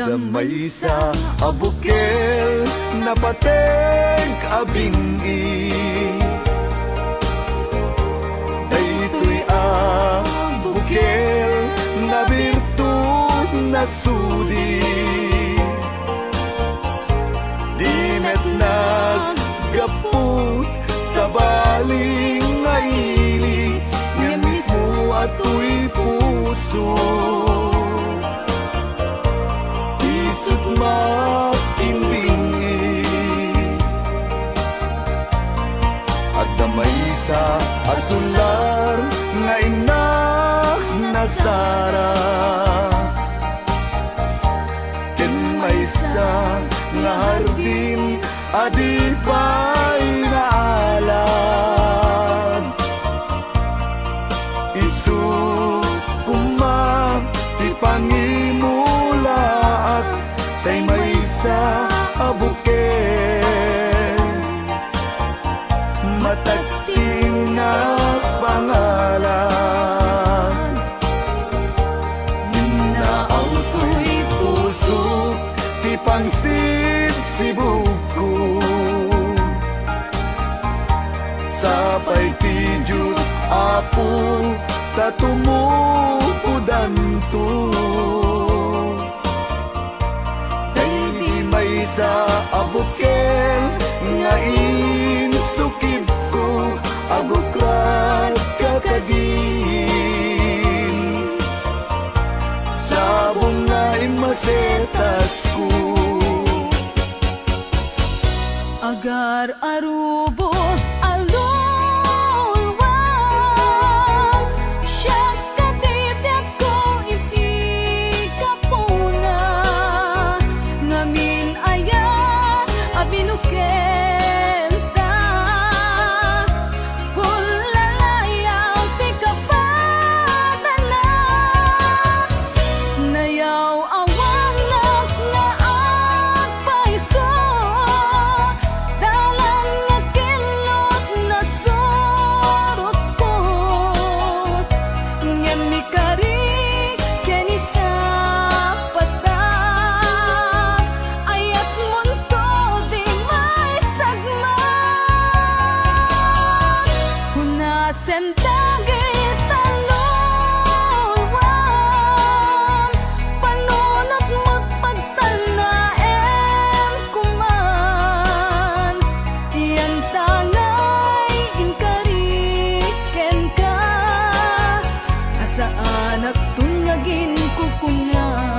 Damay sa abukel na pateng abingi, daytoy abukel na birtud na sudi. Di met naggaput sa baling nga ili, nga mismo ato'y puso. Isut makimbingi at damay sa asular nga inak na Sara, ken may sa nga hardin adi pa'y naalad. Isu kumang ti pangimulaat tay may sa abukel matagting na pangalan. Naaw to'y puso ti pangsibsibog ko, sapay ti Diyos Apo tatumukudan to. Sa abukel nga insukib ko agukrat kakagin, sabong nga imasetas ko. Agar arubos alulwang siyak katibyak ko isi kapuna, ngamin binukel ta hulalayaw ti kapadana, nayaw awang nga agpaiso dalan nga kilot na surot ko, ngem ni karik ken isa pata ayat munto sentagit talulwang panunot magpagtanaem kuman, yan tangay inkariken ka asaan at tunyagin kukunga.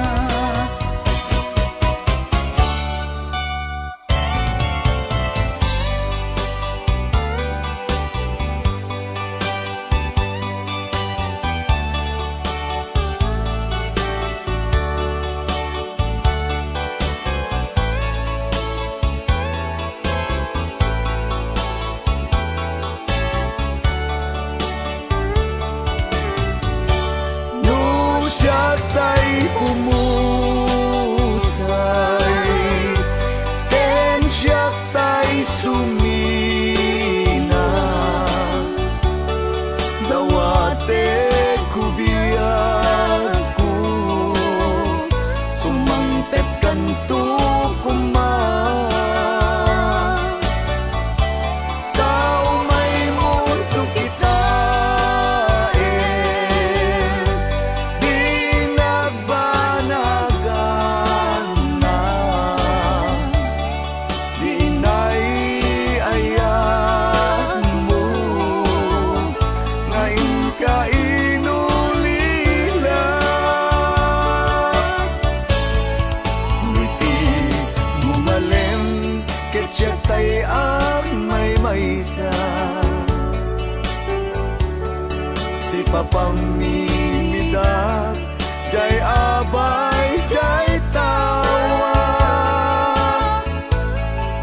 Tay pumusay ken siyak tay sumina, dawate kubiyag ko sumangpet kanto kumang tao may mundo kita. Tay ang may sa si papang mimidak jay abay jay tawa,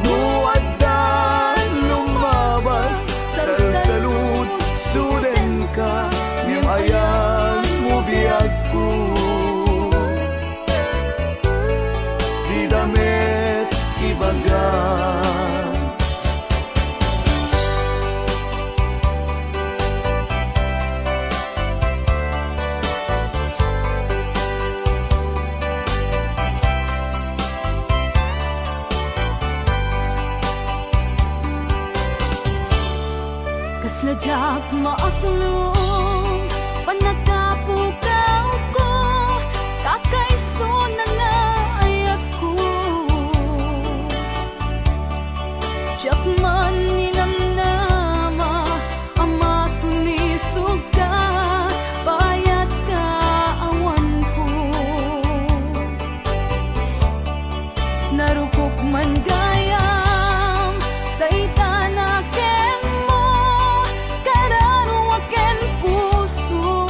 muaddan lumabas salsalud suden ka ngem ayan mo biyag ko di damet ibaga. Sadyak maaslong panagapukaw ko, kakaiso na nga ayat ko. Tiyak man ninamnama ama sulisog ka, bayat ka awan ko. Narukop man gayam dayta na ken mo, kararo aken puso.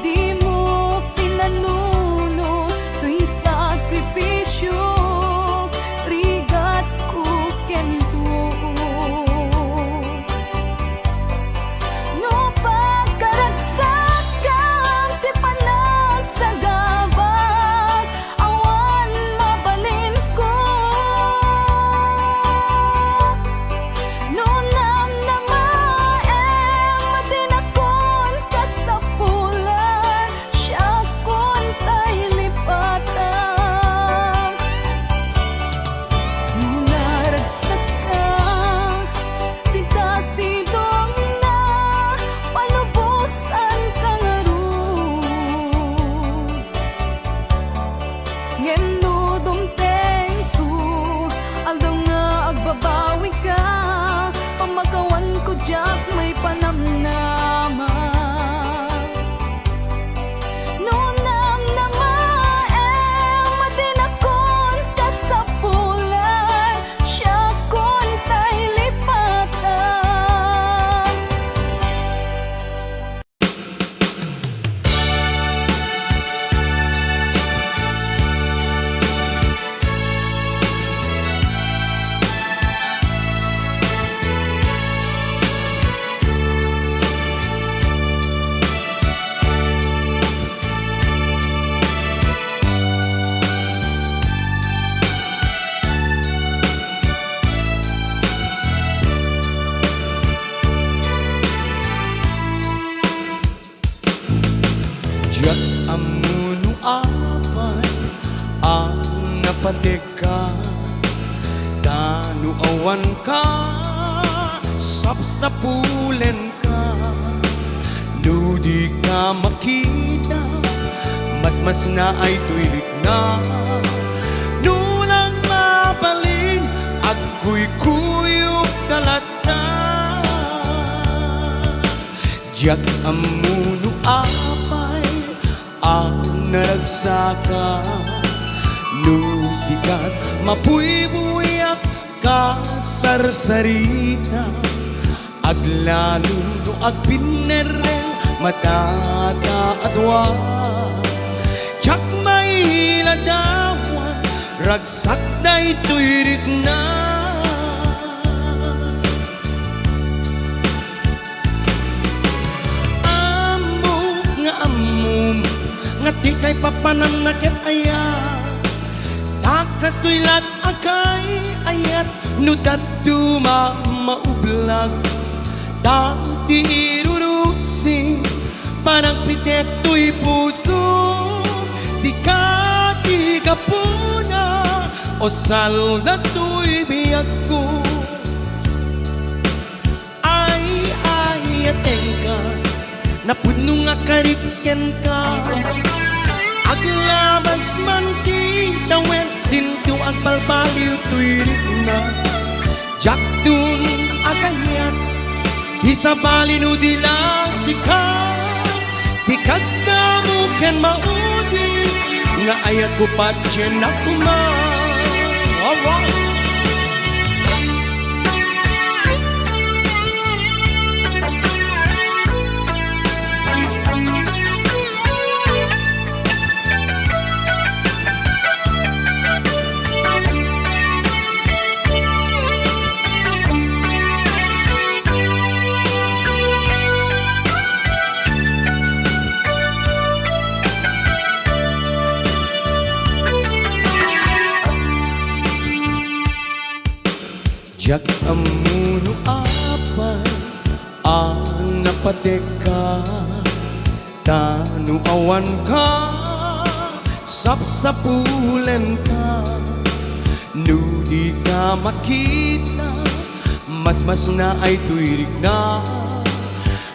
Di mo pinanuno tuy sakripisyo, rigat ko ken tuo. No pagkaragsak kam ti panagsagabak, awan mabalin ko. No namnamaem madinakon kasapulan, siya kon tay lipatan. Naragsak ka, di kasidong na, palubusan ka nga ron. Ngeno dumteng to, aldaw nga agbabawi ka, pamagawan ko diyak may panamnama. No namnamaem madinakon kasapulan, siya kon tay lipatan. Diyak amuno apay ang napatika, tanu awan ka, sapsapulen ka. No di ka makita, mas na ay tuilik na. Nulang mabalin at kuy-kuyok talata. Diyak amuno apay ang naragsaka, nusikat mapuy-buyak ka sarsarita. Aglalo no agpinereng matataadwa, tiyak may ladawan, ragsak na ito'y na. Nga di kay papanam na ket aya, takas tuylat akay ayat, nudat tuma maublag. Tati irurusi, parang pitek tuy puso, sikati kapuna, o salda tuy biyak ko. Ay atengka, napuno nga kariken ka. Aglabas man kita wen, dinto agbalbaliw tuirik na. Jak dun agayat, isabali no di lang sikat ka mo ken maudi, nga ayat ko patyen ako ma. Alright. Jak amuno apay ang napateka, tanu awan ka, sapsapulen ka. Nudi ka makita, Mas na ay tuirik na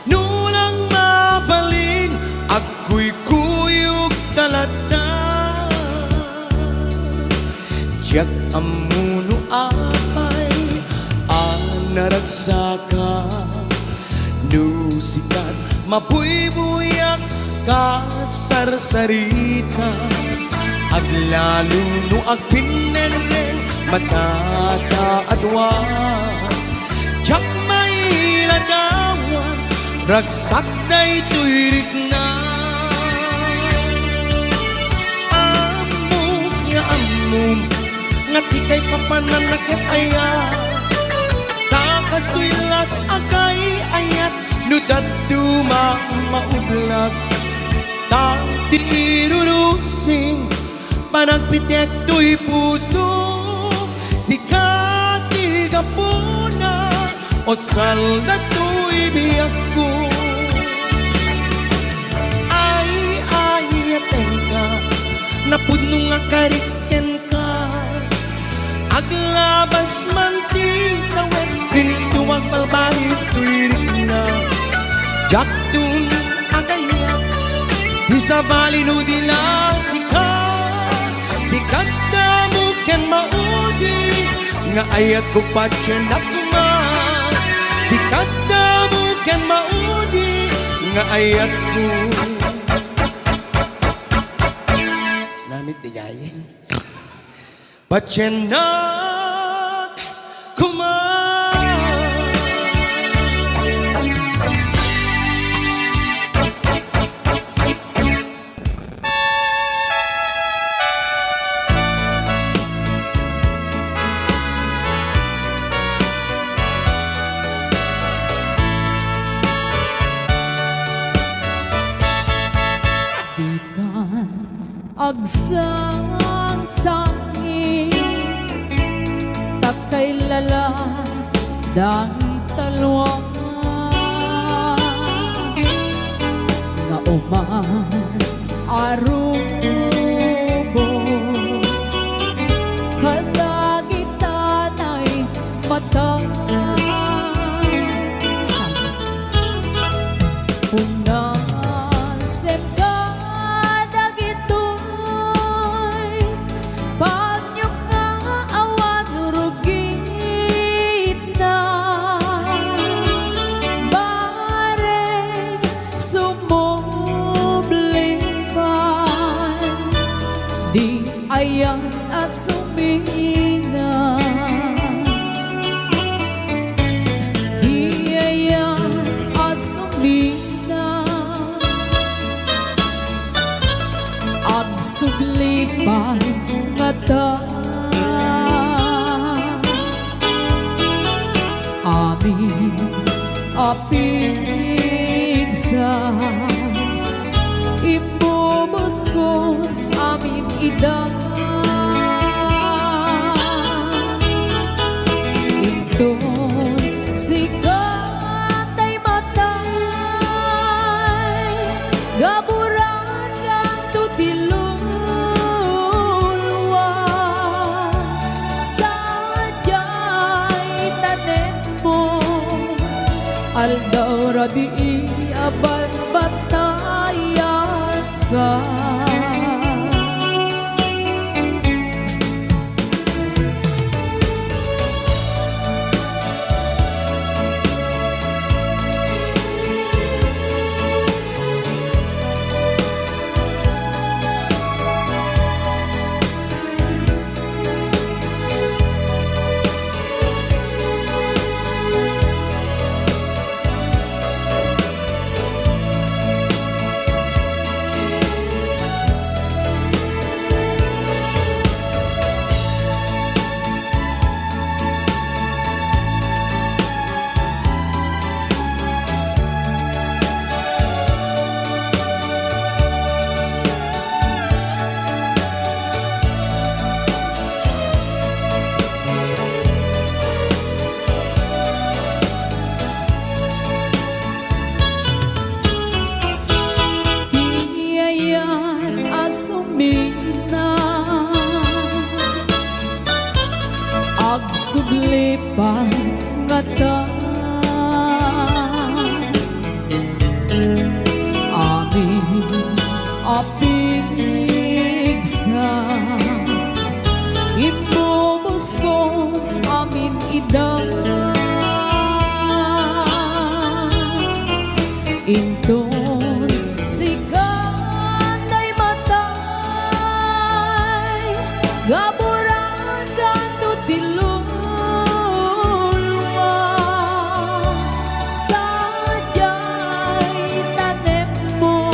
nulang mabalin ako'y kuyog talata. Diyak amuno apay anaragsaka nusikan mabuybuyak kasarsarita aglalo no agpineren matata adwa. Diyak may lagawan ragsak na'y tuirik na amum nga tikay papananakit aya takas tuilat agay ayat nudat duma maublag ta di irurusing panagpitek to'y puso sikati gapuna o salda to'y biyak ko ay ayaten ka napuno nga kariken ka aglabas man ti tawet pintuang palbahit tuirik na jaktun agayat isabali no dila sikat na mo ken maudi nga ayat ko patyen akma sikat na mo ken maudi nga ayat ko namit diyayin patyen nak kuma. Agsang sangin takay lala dahil talwa na uman arubos kadagitan ay mata punasen ka dagitoy pagnyok nga awan rugit na bareng sumublipan di ayan asumina di ayan asumina ang sublipan nga ta amin apigsa imbubos ko amin ida inton sikat ay matay gaburan kang tutilulwa sadyay tanen mo aldaw rabi abad batayan ka. sublipan nga ka Imubos ko amin ida Inton sigan ay matay Gaburan kanto tilulwa Sadyay tanem mo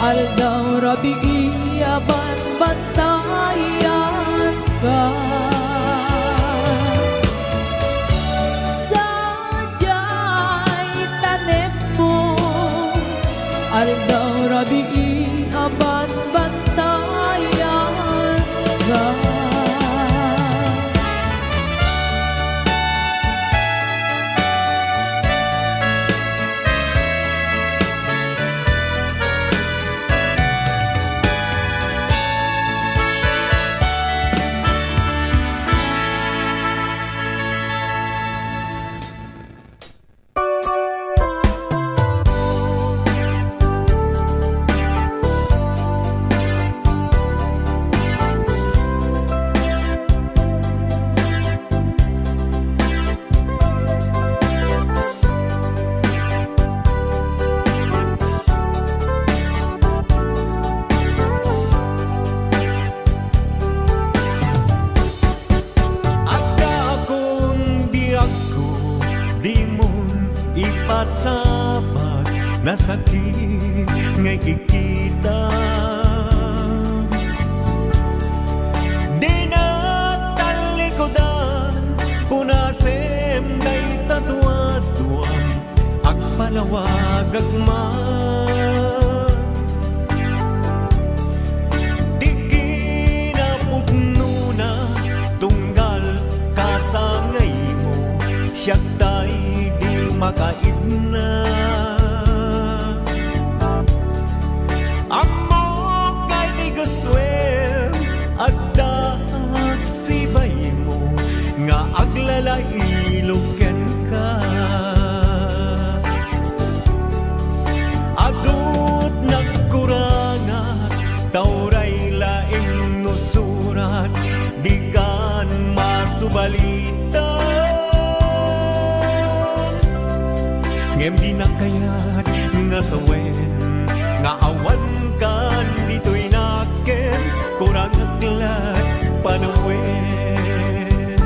Aldaw rabi iyaban bantayan ka Sadyay tanem mo Aldaw rabi iyaban bantayan ka Pasabak na sakit ngay kikita Di na talikodan Punasem kay tatuaduan Ak palawag agman Di kinapudno na Tunggal kasangay mo Siyak tayo makain na Amo kay di gustuin Agda agsibay mo Nga aglalailuken ka Adut nagkurangat Tauray laing nusurat Di kan masubalita Ngem di na kayat nga sawen Nga awan kan dito'y naken Kurang aglat panawen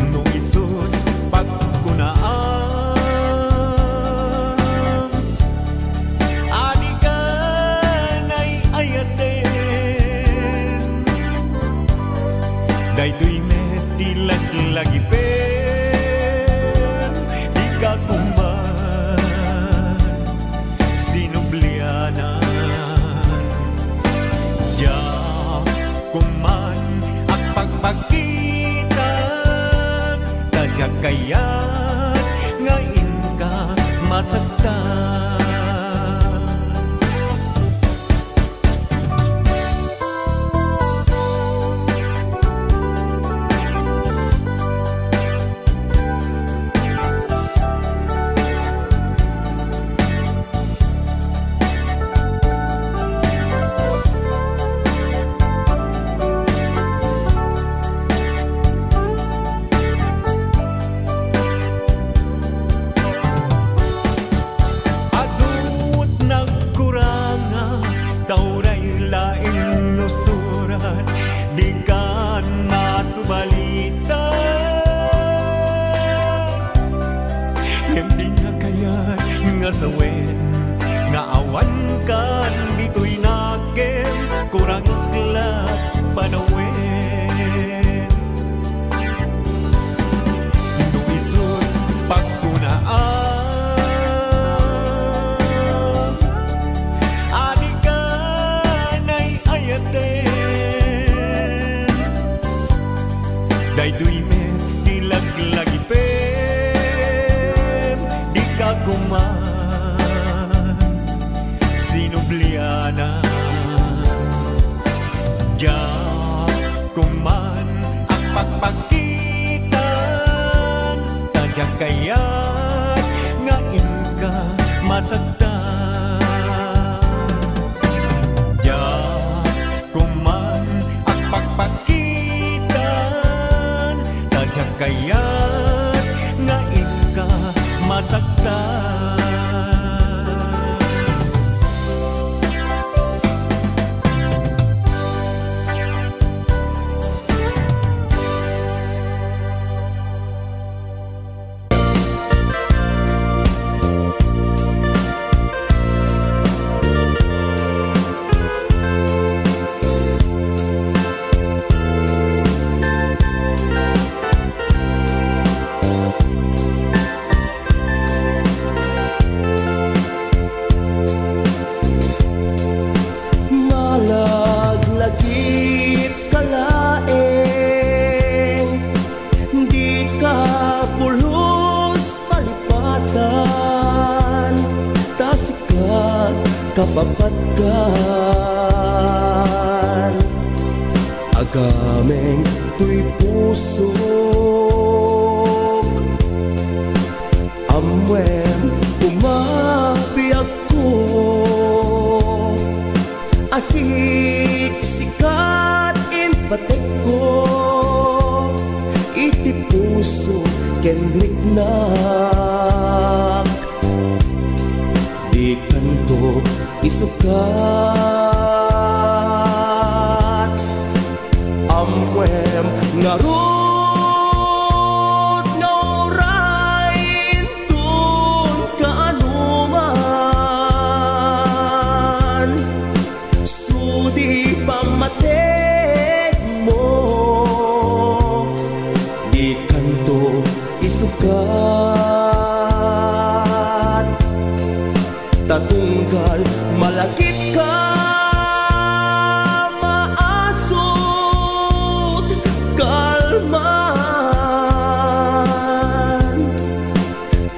Nung isod pagkunaan Adi ka na'y ayaten Dayto'y metilag-lagipen Sinublianan Ya kuman ang pagpagitan Tadya kaya't ngayon ka masaktan Di kan masubalita Ngem di nga kayat nga sawen Nga awan kan dito'y naken Kurang aglat panawen Nung isod pagkunaan Adi ka na'y ayaten Dayto'y met dilaglagipen Di ka kuman Sinublianan Ya kuman ang pagpagitan Tadya kaya't ngayon ka masaktan kameng tuy puso amwen umabiag ko asik sikat in patek ko iti puso kendrik nak di kanto isukat amwem ngarut ngaurain tun kaanuman sudi pamatek mo di kanto isukat tatunggal malakit ka maasot kalman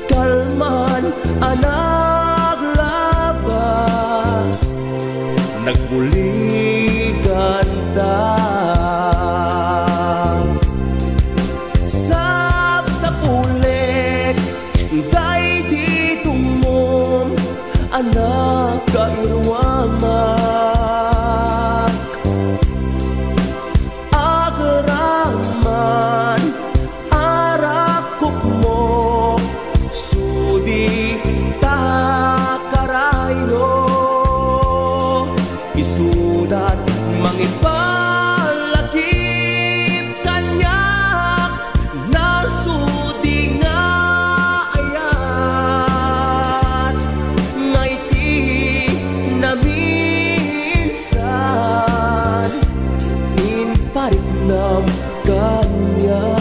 kalman anak labas nagbuligan ta sa pulik day di tumom anak kairwamak agaraman arakok mo sudi takarayo isudat mangipalakip kanyak nasudi nga ayat ngaiti na minsan in parinam kanyak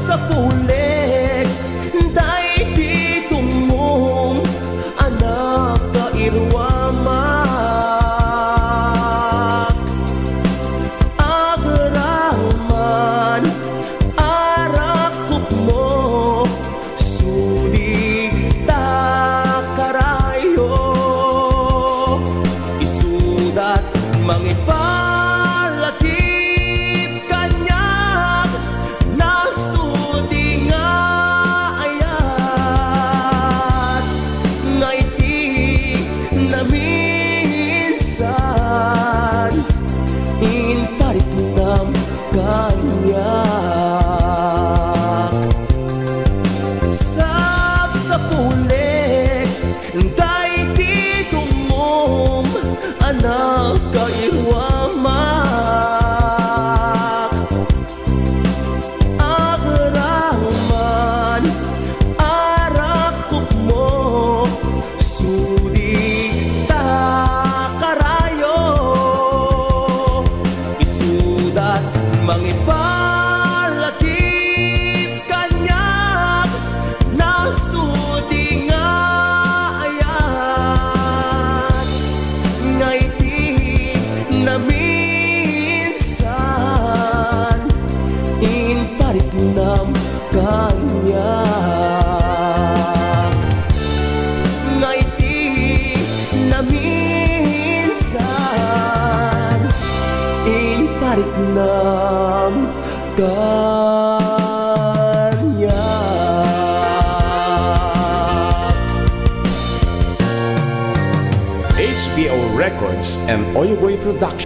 sa pulik day di tumom anak kairwamak agaraman arakop mo sudi takarayo isudat mangipalakip kanyak nasudi nga ayat ngaiti na minsan in paritnam kanyak sa pulik day di tumom anak kairwamak agaraman arakop mo sudi takarayo isudat mangipalakip kanyak nasudi nga ayat ngaiti na minsan in paritnam kanyak ngaiti na minsan in paritnam kanyak. HBO Records and Oyoboy Production.